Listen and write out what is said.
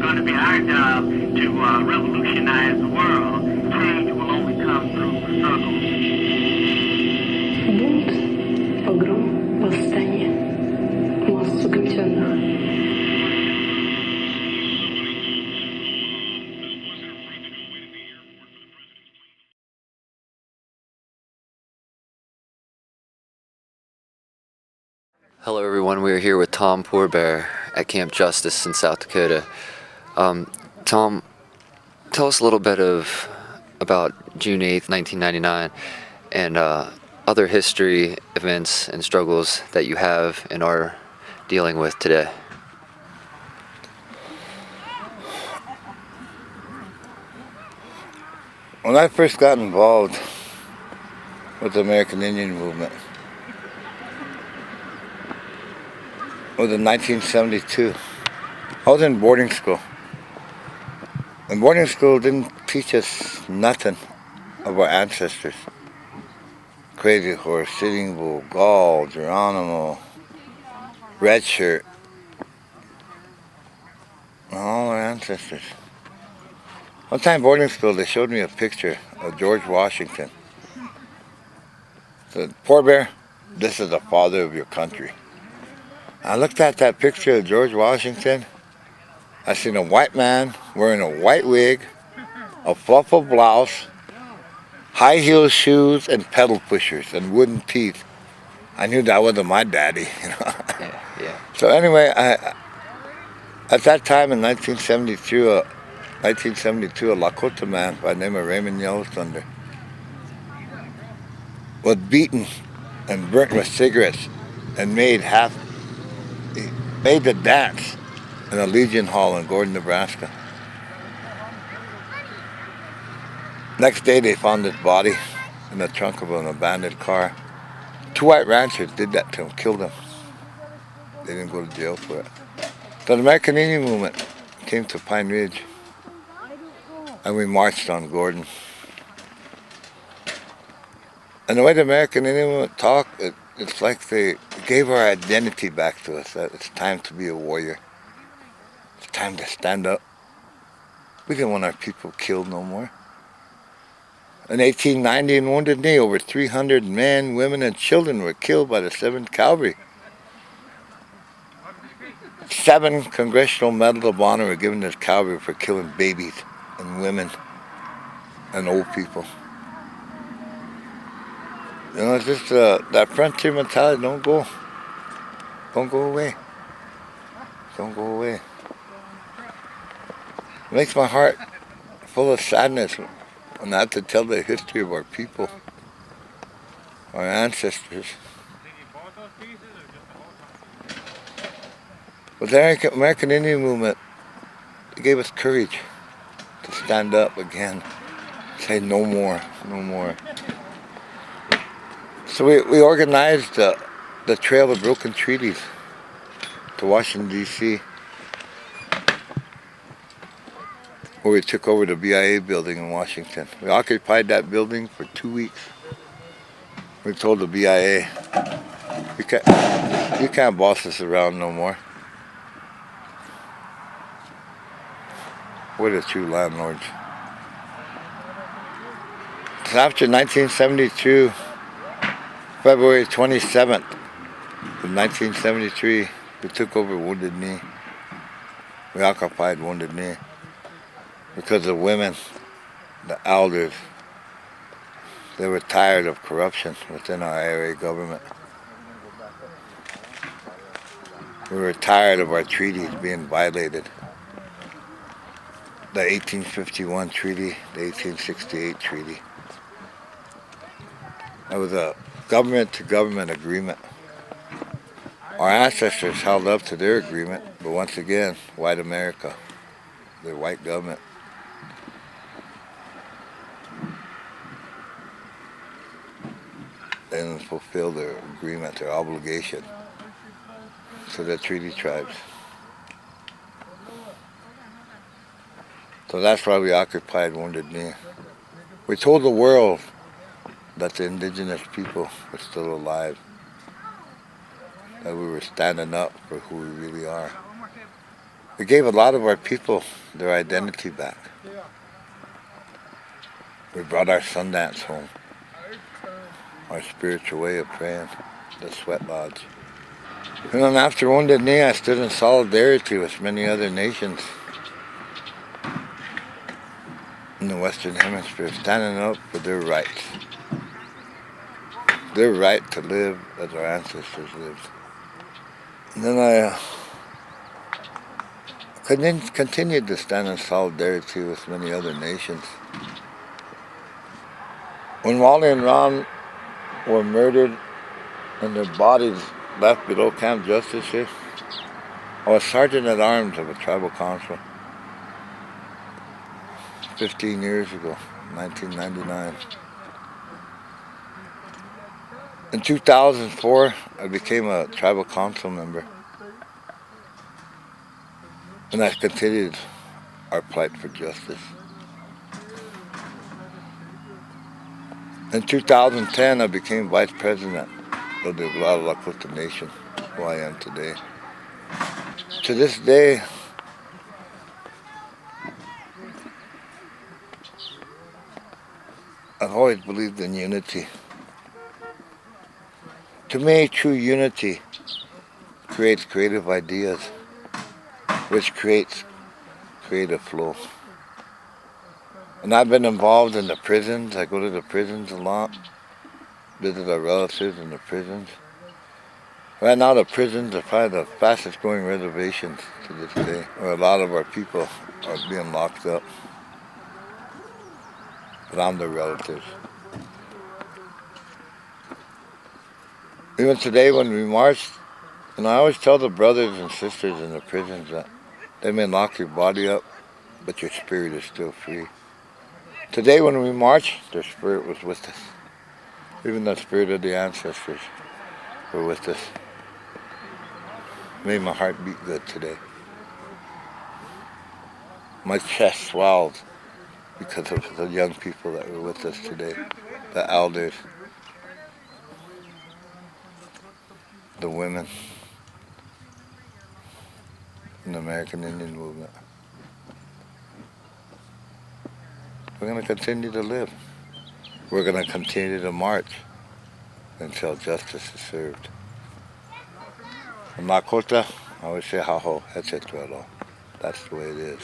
going to be our job to revolutionize the world. Change will only come through struggle. Bunt, pogrom, восстание, мост угнетенных. Hello everyone, we are here with Tom Poorbear at Camp Justice in South Dakota. Tom, tell us a little bit about June 8th, 1999 and other history, events, and struggles that you have and are dealing with today. When I first got involved with the American Indian movement, it was in 1972. I was in boarding school. And boarding school didn't teach us nothing of our ancestors. Crazy Horse, Sitting Bull, Gall, Geronimo, Red Shirt, all our ancestors. One time boarding school, they showed me a picture of George Washington. Said, "Poorbear, this is the father of your country." I looked at that picture of George Washington. I seen a white man wearing a white wig, a fluffy blouse, high heel shoes, and pedal pushers and wooden teeth. I knew that wasn't my daddy, you know. Yeah. So anyway, at that time in 1972, a Lakota man by the name of Raymond Yellow was beaten and burnt with cigarettes and made the dance in a Legion Hall in Gordon, Nebraska. Next day they found his body in the trunk of an abandoned car. 2 white ranchers did that to him, killed him. They didn't go to jail for it. The American Indian movement came to Pine Ridge and we marched on Gordon. And the way the American Indian movement talked, it's like they gave our identity back to us. That it's time to be a warrior. It's time to stand up. We didn't want our people killed no more. In 1890 in Wounded Knee, over 300 men, women, and children were killed by the 7th Cavalry. 7 Congressional Medals of Honor were given to the cavalry for killing babies and women and old people. You know, it's just that frontier mentality, don't go away. Don't go away. It makes my heart full of sadness when I have to tell the history of our people, our ancestors. But the American Indian movement, it gave us courage to stand up again, say no more, no more. So we organized the Trail of Broken Treaties to Washington, D.C., where we took over the BIA building in Washington. We occupied that building for 2 weeks. We told the BIA, you can't boss us around no more. We're the true landlords. So after 1972, February 27th of 1973, we took over Wounded Knee. We occupied Wounded Knee because the women, the elders, they were tired of corruption within our area government. We were tired of our treaties being violated. The 1851 treaty, the 1868 treaty. That was a government-to-government agreement. Our ancestors held up to their agreement, but once again, white America, their white government. They didn't fulfill their agreement, their obligation to the treaty tribes. So that's why we occupied Wounded Knee. We told the world that the indigenous people were still alive, that we were standing up for who we really are. it gave a lot of our people their identity back. We brought our Sundance home, our spiritual way of praying, the sweat lodge. And then after Wounded Knee, I stood in solidarity with many other nations in the Western Hemisphere, standing up for their rights. Their right to live as our ancestors lived. And then I continued to stand in solidarity with many other nations. When Wally and Ron were murdered and their bodies left below Camp Justice here, I was Sergeant at Arms of a tribal council 15 years ago, 1999. In 2004, I became a tribal council member, and I continued our plight for justice. In 2010, I became vice president of the Oglala Lakota Nation, who I am today. To this day, I've always believed in unity. To me, true unity creates creative ideas, which creates creative flow. And I've been involved in the prisons. I go to the prisons a lot, visit our relatives in the prisons. Right now, the prisons are probably the fastest growing reservations to this day, where a lot of our people are being locked up. But I'm their relatives. Even today when we march, and I always tell the brothers and sisters in the prisons that they may lock your body up, but your spirit is still free. Today when we march, their spirit was with us. Even the spirit of the ancestors were with us. Made my heart beat good today. My chest swelled because of the young people that were with us today, the elders, the women in the American Indian movement. We're going to continue to live. We're going to continue to march until justice is served. In Lakota, I always say, haho, etc. That's the way it is.